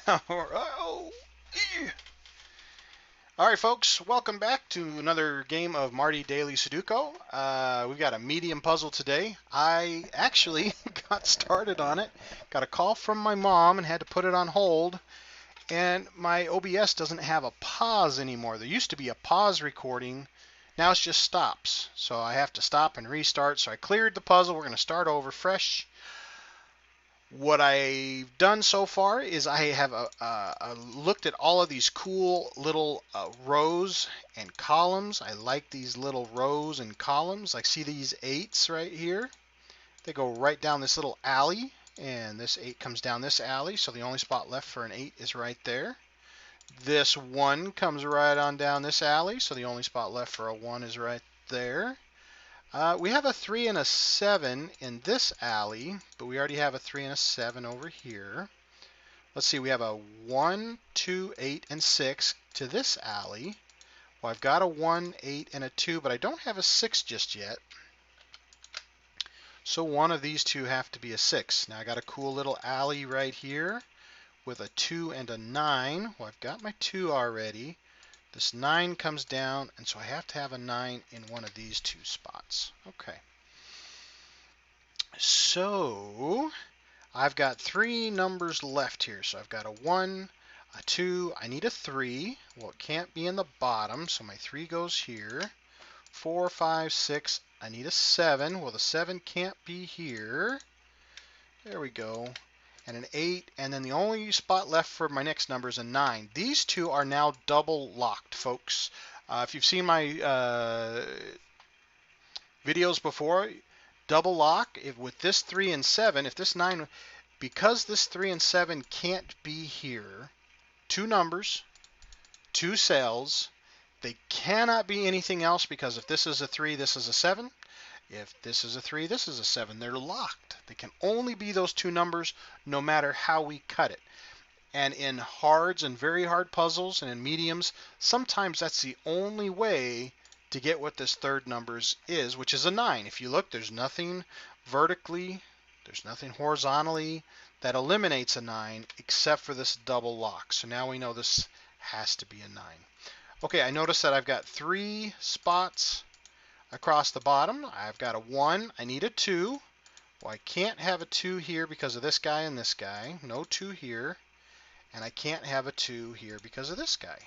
Oh, eh. All right, folks, welcome back to another game of Marty Daily Sudoku. We've got a medium puzzle today. I actually got started on it, got a call from my mom and had to put it on hold. And my OBS doesn't have a pause anymore. There used to be a pause recording. Now it just stops. So I have to stop and restart. So I cleared the puzzle. We're going to start over fresh. What I've done so far is I have looked at all of these cool little rows and columns. I like these little rows and columns. Like, see these eights right here? They go right down this little alley, and this 8 comes down this alley, so the only spot left for an 8 is right there. This 1 comes right on down this alley, so the only spot left for a 1 is right there. We have a 3 and a 7 in this alley, but we already have a 3 and a 7 over here. Let's see, we have a 1, 2, 8, and 6 to this alley. Well, I've got a 1, 8, and a 2, but I don't have a 6 just yet. So one of these two have to be a 6. Now I got a cool little alley right here with a 2 and a 9. Well, I've got my 2 already. This 9 comes down, and so I have to have a 9 in one of these two spots. Okay. So I've got 3 numbers left here. So I've got a 1, a 2, I need a 3. Well, it can't be in the bottom, so my 3 goes here. 4, 5, 6, I need a 7. Well, the 7 can't be here. There we go. And an 8, and then the only spot left for my next number is a 9. These two are now double locked, folks. If you've seen my videos before, double lock, with this 3 and 7, if this 9, because this 3 and 7 can't be here, 2 numbers, 2 cells, they cannot be anything else, because if this is a 3, this is a 7. If this is a 3, this is a 7. They're locked. They can only be those 2 numbers no matter how we cut it. And in hards and very hard puzzles and in mediums, sometimes that's the only way to get what this third number is, which is a 9. If you look, there's nothing vertically, there's nothing horizontally that eliminates a 9 except for this double lock. So now we know this has to be a 9. Okay, I notice that I've got 3 spots across the bottom. I've got a 1, I need a 2. Well, I can't have a 2 here because of this guy and this guy. No 2 here. And I can't have a 2 here because of this guy.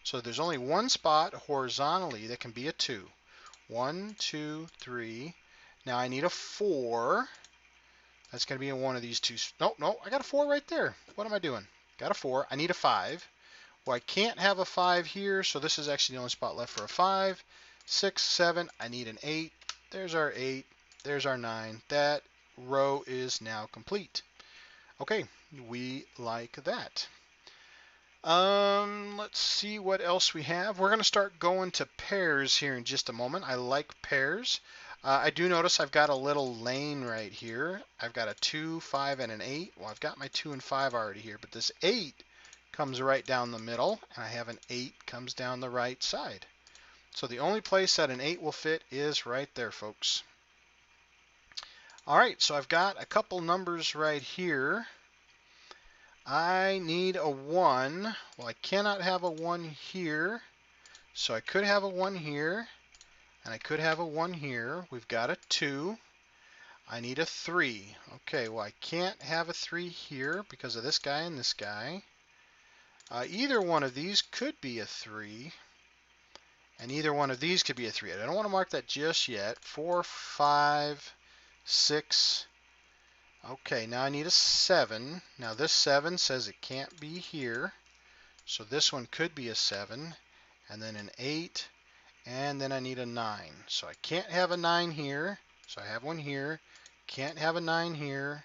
So there's only one spot horizontally that can be a 2. 1, 2, 3. Now I need a 4. That's going to be in one of these two. No, I got a 4 right there. What am I doing? Got a 4. I need a 5. Well, I can't have a 5 here, so this is actually the only spot left for a 5. 6, 7, I need an 8. There's our 8. There's our 9. That row is now complete. Okay, we like that. Let's see what else we have. We're going to start going to pairs here in just a moment. I like pairs. I do notice I've got a little lane right here. I've got a 2, 5, and an 8. Well, I've got my 2 and 5 already here, but this 8 comes right down the middle, and I have an 8 comes down the right side. So the only place that an 8 will fit is right there, folks. All right, so I've got a couple numbers right here. I need a 1. Well, I cannot have a 1 here, so I could have a 1 here, and I could have a 1 here. We've got a 2. I need a 3. Okay, well, I can't have a 3 here because of this guy and this guy. Either one of these could be a 3. And either one of these could be a 3. I don't want to mark that just yet. 4, 5, 6. Okay, now I need a 7. Now this 7 says it can't be here. So this one could be a 7. And then an 8. And then I need a 9. So I can't have a 9 here. So I have one here. Can't have a 9 here.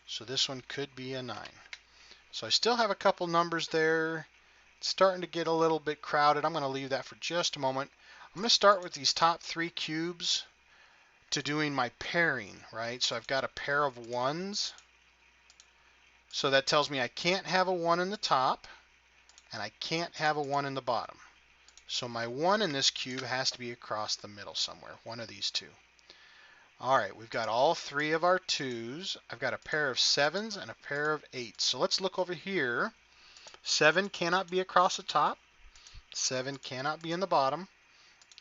So this one could be a 9. So I still have a couple numbers there. Starting to get a little bit crowded. I'm going to leave that for just a moment. I'm going to start with these top 3 cubes to doing my pairing, right? So I've got a pair of 1s. So that tells me I can't have a 1 in the top, and I can't have a 1 in the bottom. So my 1 in this cube has to be across the middle somewhere, one of these two. All right, we've got all 3 of our 2s. I've got a pair of 7s and a pair of 8s. So let's look over here. 7 cannot be across the top, 7 cannot be in the bottom,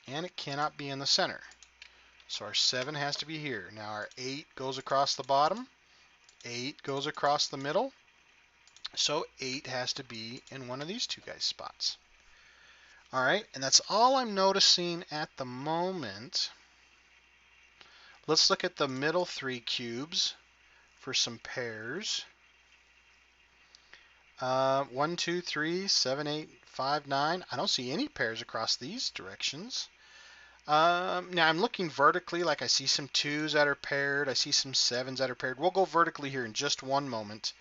and it cannot be in the center. So our 7 has to be here. Now our 8 goes across the bottom, 8 goes across the middle, so 8 has to be in one of these two guys' spots. All right, and that's all I'm noticing at the moment. Let's look at the middle 3 cubes for some pairs. 1, 2, 3, 7, 8, 5, 9. I don't see any pairs across these directions. Now I'm looking vertically, like I see some 2s that are paired. I see some 7s that are paired. We'll go vertically here in just one moment.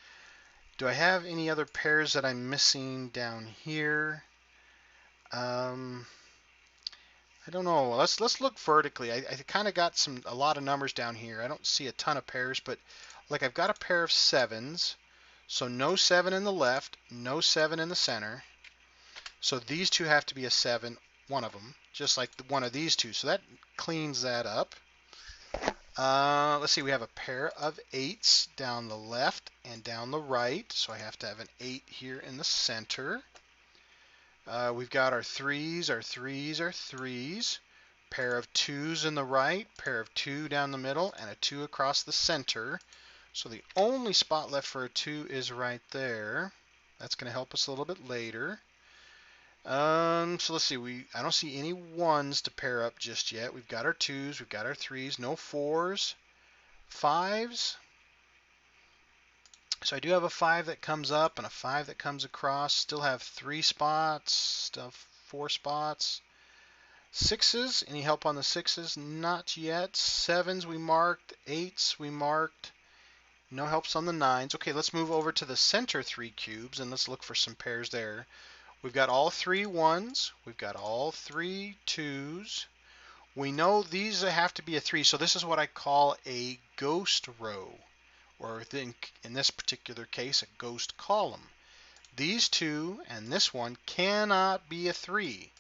Do I have any other pairs that I'm missing down here? I don't know. Let's look vertically. I kind of got a lot of numbers down here. I don't see a ton of pairs, but like I've got a pair of 7s. So no 7 in the left, no 7 in the center. So these two have to be a 7, one of them, just like one of these two. So that cleans that up. Let's see, we have a pair of 8s down the left and down the right. So I have to have an 8 here in the center. We've got our 3s, our 3s, our 3s. Pair of 2s in the right, pair of 2 down the middle, and a 2 across the center. So the only spot left for a 2 is right there. That's going to help us a little bit later. So let's see. I don't see any 1s to pair up just yet. We've got our 2s, we've got our 3s, no 4s, 5s. So I do have a 5 that comes up and a 5 that comes across. Still have 3 spots, still have 4 spots. 6s, any help on the 6s? Not yet. 7s we marked, 8s we marked. No helps on the 9s. Okay, let's move over to the center 3 cubes and let's look for some pairs there. We've got all 3 1s. We've got all 3 2s. We know these have to be a 3, so this is what I call a ghost row, or in this particular case, a ghost column. These two and this one cannot be a 3.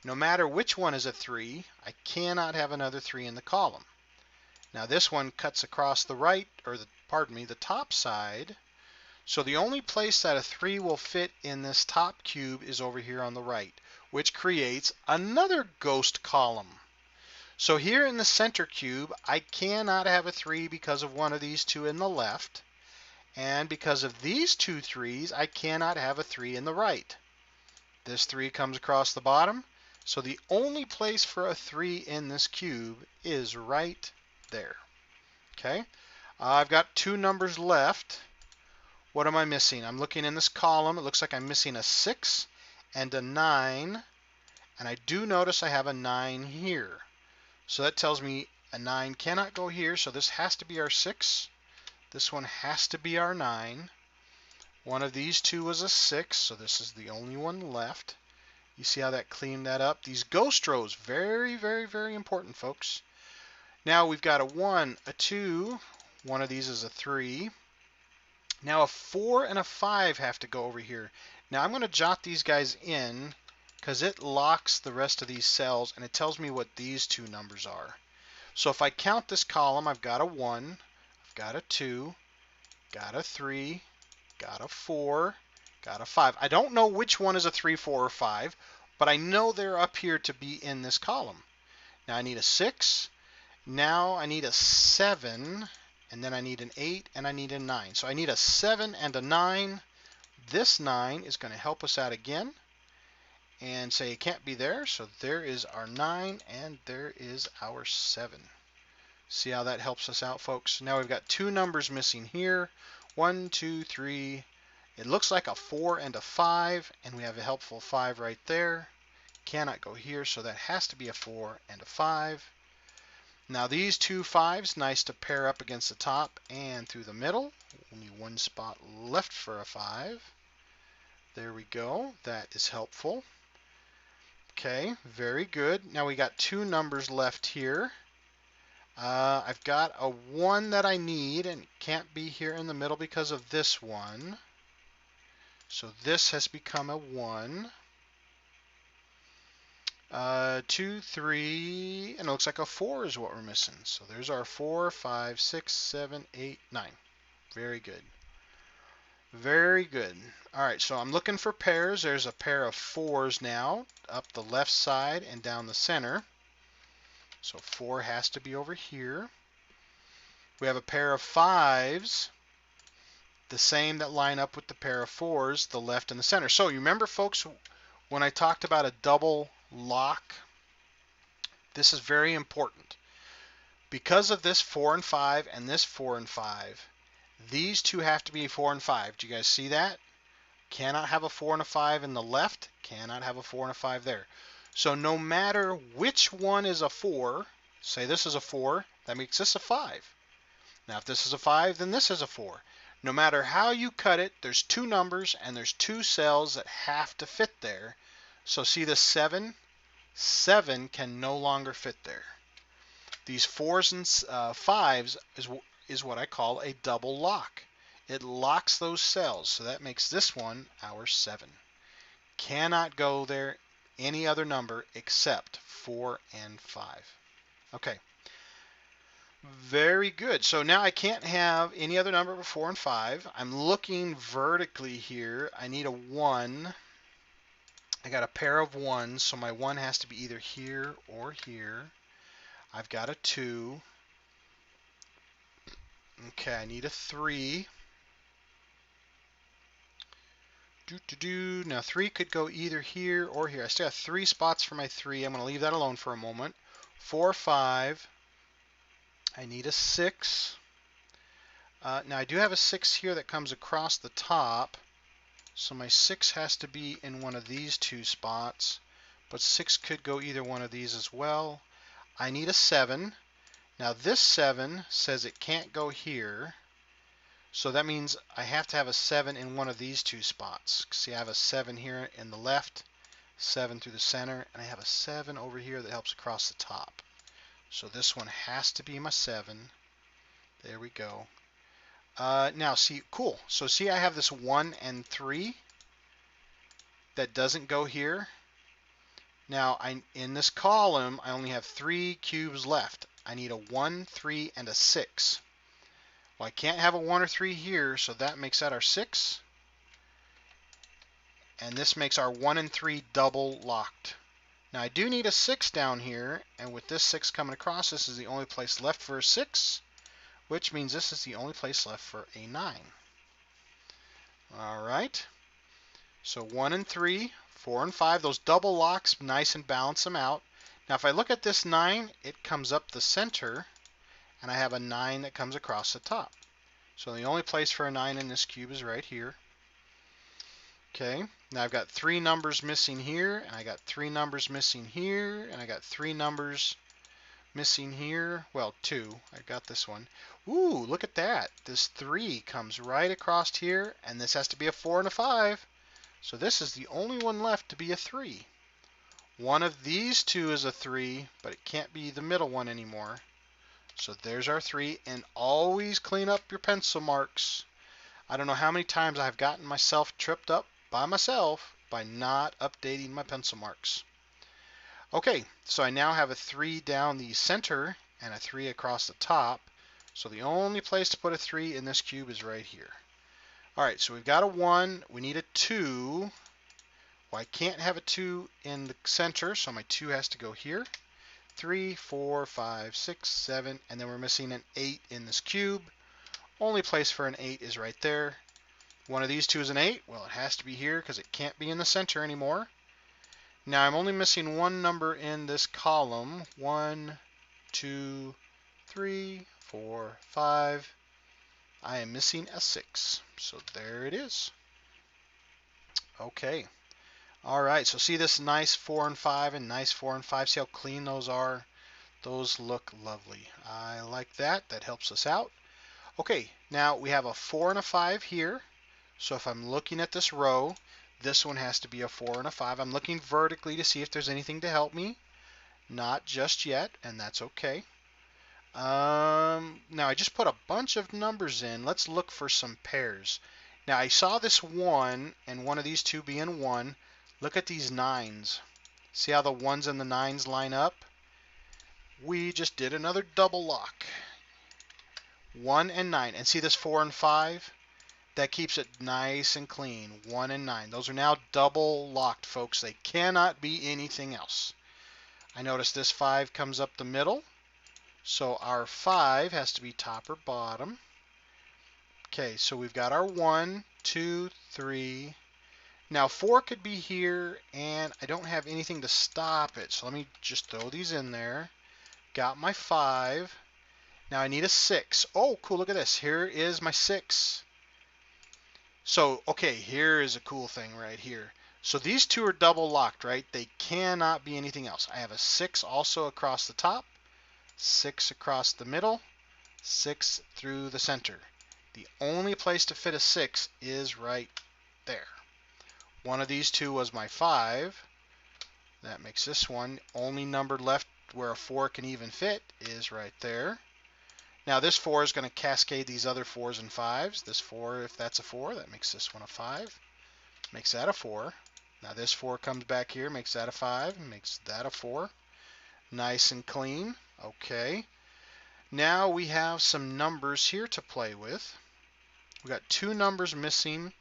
No matter which one is a 3, I cannot have another 3 in the column. Now this one cuts across the right, or the top side. So the only place that a 3 will fit in this top cube is over here on the right, which creates another ghost column. So here in the center cube, I cannot have a 3 because of one of these two in the left. And because of these two 3s, I cannot have a 3 in the right. This 3 comes across the bottom. So the only place for a 3 in this cube is right there. Okay, I've got 2 numbers left. What am I missing? I'm looking in this column. It looks like I'm missing a 6 and a 9. And I do notice I have a 9 here. So that tells me a 9 cannot go here. So this has to be our 6. This one has to be our 9. One of these two was a 6. So this is the only one left. You see how that cleaned that up? These ghost rows, very, very, very important, folks. Now we've got a 1, a 2. One of these is a 3. Now a 4 and a 5 have to go over here. Now I'm going to jot these guys in because it locks the rest of these cells and it tells me what these two numbers are. So if I count this column, I've got a 1, I've got a 2, got a 3, got a 4, got a 5. I don't know which one is a 3, 4, or 5, but I know they're up here to be in this column. Now I need a 6. Now I need a 7, and then I need an 8, and I need a 9. So I need a 7 and a 9. This 9 is going to help us out again and say it can't be there. So there is our 9, and there is our 7. See how that helps us out, folks? Now we've got 2 numbers missing here. 1, 2, 3. It looks like a 4 and a 5, and we have a helpful 5 right there. Cannot go here, so that has to be a 4 and a 5. Now these two 5s, nice to pair up against the top and through the middle. Only one spot left for a 5. There we go. That is helpful. Okay, very good. Now we got 2 numbers left here. I've got a 1 that I need, and it can't be here in the middle because of this one. So this has become a 1. 2, 3, and it looks like a 4 is what we're missing. So there's our 4, 5, 6, 7, 8, 9. Very good. Very good. All right, so I'm looking for pairs. There's a pair of 4s now up the left side and down the center. So 4 has to be over here. We have a pair of 5s, the same that line up with the pair of 4s, the left and the center. So you remember, folks, when I talked about a double lock, this is very important. Because of this 4 and 5 and this 4 and 5, these two have to be 4 and 5. Do you guys see that? Cannot have a 4 and a 5 in the left, cannot have a 4 and a 5 there. So no matter which one is a 4, say this is a 4, that makes this a 5. Now if this is a 5, then this is a 4. No matter how you cut it, there's two numbers and there's two cells that have to fit there. So see the 7? 7 can no longer fit there. These 4s and 5s is what I call a double lock. It locks those cells, so that makes this one our 7. Cannot go there any other number except 4 and 5. Okay. Very good. So now I can't have any other number but 4 and 5. I'm looking vertically here. I need a 1. I got a pair of 1s, so my 1 has to be either here or here. I've got a 2. Okay, I need a 3. Now 3 could go either here or here. I still have 3 spots for my 3. I'm going to leave that alone for a moment. 4, 5. I need a 6. Now I do have a 6 here that comes across the top. So my 6 has to be in one of these two spots. But 6 could go either one of these as well. I need a 7. Now this 7 says it can't go here. So that means I have to have a 7 in one of these two spots. See, I have a 7 here in the left, 7 through the center, and I have a 7 over here that helps across the top. So this one has to be my 7. There we go. Now see, cool. So see, I have this 1 and 3 that doesn't go here. Now in this column, I only have 3 cubes left. I need a 1, 3, and a 6. Well, I can't have a 1 or 3 here, so that makes that our 6. And this makes our 1 and 3 double locked. Now I do need a 6 down here, and with this 6 coming across, this is the only place left for a 6, which means this is the only place left for a 9. All right. So 1 and 3, 4 and 5, those double locks nice and balance them out. Now if I look at this 9, it comes up the center, and I have a 9 that comes across the top. So the only place for a 9 in this cube is right here. Okay, now I've got 3 numbers missing here, and I got 3 numbers missing here, and I got 3 numbers missing here. Well, 2. I got this one. Ooh, look at that. This 3 comes right across here, and this has to be a 4 and a 5. So this is the only one left to be a 3. One of these two is a 3, but it can't be the middle one anymore. So there's our 3, and always clean up your pencil marks. I don't know how many times I've gotten myself tripped up by myself by not updating my pencil marks. Okay, so I now have a 3 down the center and a 3 across the top. So the only place to put a 3 in this cube is right here. All right, so we've got a 1. We need a 2. Well, I can't have a 2 in the center, so my 2 has to go here. 3, 4, 5, 6, 7, and then we're missing an 8 in this cube. Only place for an 8 is right there. One of these two is an 8. Well, it has to be here because it can't be in the center anymore. Now I'm only missing one number in this column. 1, 2, 3, 4, 5. I am missing a 6. So there it is. Okay. All right, so see this nice 4 and 5 and nice 4 and 5. See how clean those are? Those look lovely. I like that. That helps us out. Okay, now we have a 4 and a 5 here. So if I'm looking at this row, this one has to be a 4 and a 5. I'm looking vertically to see if there's anything to help me. Not just yet, and that's okay. Now I just put a bunch of numbers in. Let's look for some pairs. Now I saw this 1 and one of these two being 1. Look at these 9s. See how the 1s and the 9s line up? We just did another double lock. 1 and 9. And see this 4 and 5? That keeps it nice and clean. 1 and 9. Those are now double locked, folks. They cannot be anything else. I notice this 5 comes up the middle. So our 5 has to be top or bottom. Okay, so we've got our 1, 2, 3. Now 4 could be here, and I don't have anything to stop it. So let me just throw these in there. Got my 5. Now I need a 6. Oh, cool, look at this. Here is my 6. So, okay, here is a cool thing right here. So these two are double locked, right? They cannot be anything else. I have a 6 also across the top, 6 across the middle, 6 through the center. The only place to fit a 6 is right there. One of these two was my 5. That makes this one. Only number left where a 4 can even fit is right there. Now this 4 is going to cascade these other 4s and 5s. This 4, if that's a 4, that makes this one a 5. Makes that a 4. Now this 4 comes back here, makes that a 5, makes that a 4. Nice and clean. Okay. Now we have some numbers here to play with. We got 2 numbers missing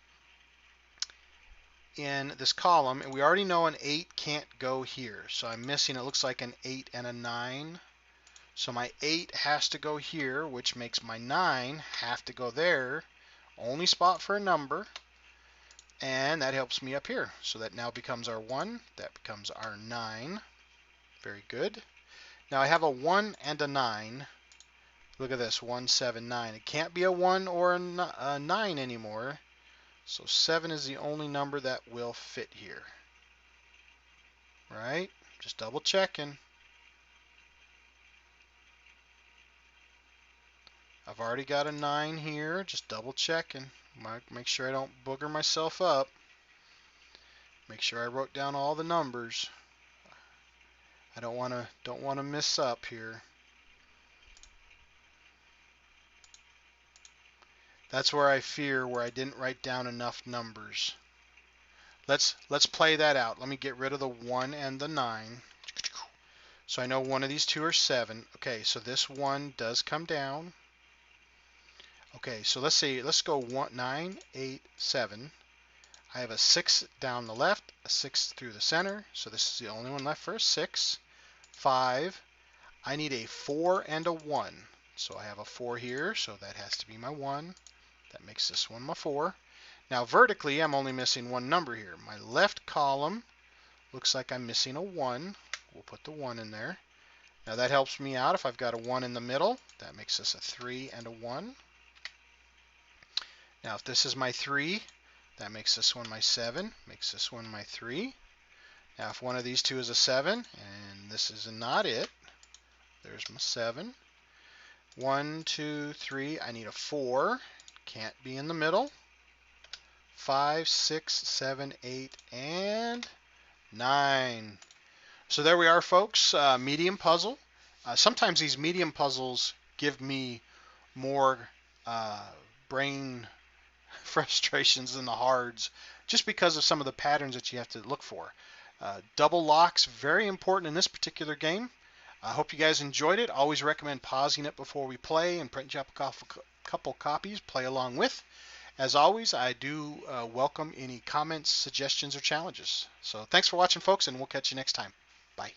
in this column, and we already know an 8 can't go here. So I'm missing, it looks like an 8 and a 9. So my 8 has to go here, which makes my 9 have to go there. Only spot for a number. And that helps me up here. So that now becomes our 1. That becomes our 9. Very good. Now I have a 1 and a 9. Look at this, 1, 7, 9. It can't be a 1 or a 9 anymore. So 7 is the only number that will fit here. Right? Just double checking. I've already got a 9 here. Just double checking. Make sure I don't booger myself up. Make sure I wrote down all the numbers. I don't want to miss up here. That's where I fear where I didn't write down enough numbers. Let's play that out. Let me get rid of the 1 and the 9. So I know one of these two are 7. Okay, so this 1 does come down. Okay, so let's see. Let's go 1, 9, 8, 7. I have a 6 down the left, a 6 through the center. So this is the only one left for a 6. 5. I need a 4 and a 1. So I have a 4 here, so that has to be my 1. That makes this one my 4. Now vertically, I'm only missing one number here. My left column looks like I'm missing a 1. We'll put the 1 in there. Now that helps me out if I've got a 1 in the middle. That makes this a 3 and a 1. Now if this is my 3, that makes this one my 7. Makes this one my 3. Now if one of these two is a 7, and this is not it, there's my 7. 1, 2, 3, I need a 4. Can't be in the middle. 5, 6, 7, 8, and 9. So there we are, folks. Medium puzzle. Sometimes these medium puzzles give me more brain frustrations than the hards, just because of some of the patterns that you have to look for. Double locks, very important in this particular game. I hope you guys enjoyed it. Always recommend pausing it before we play and printing up a couple copies, play along with. As always, I do welcome any comments, suggestions, or challenges. So thanks for watching, folks, and we'll catch you next time. Bye.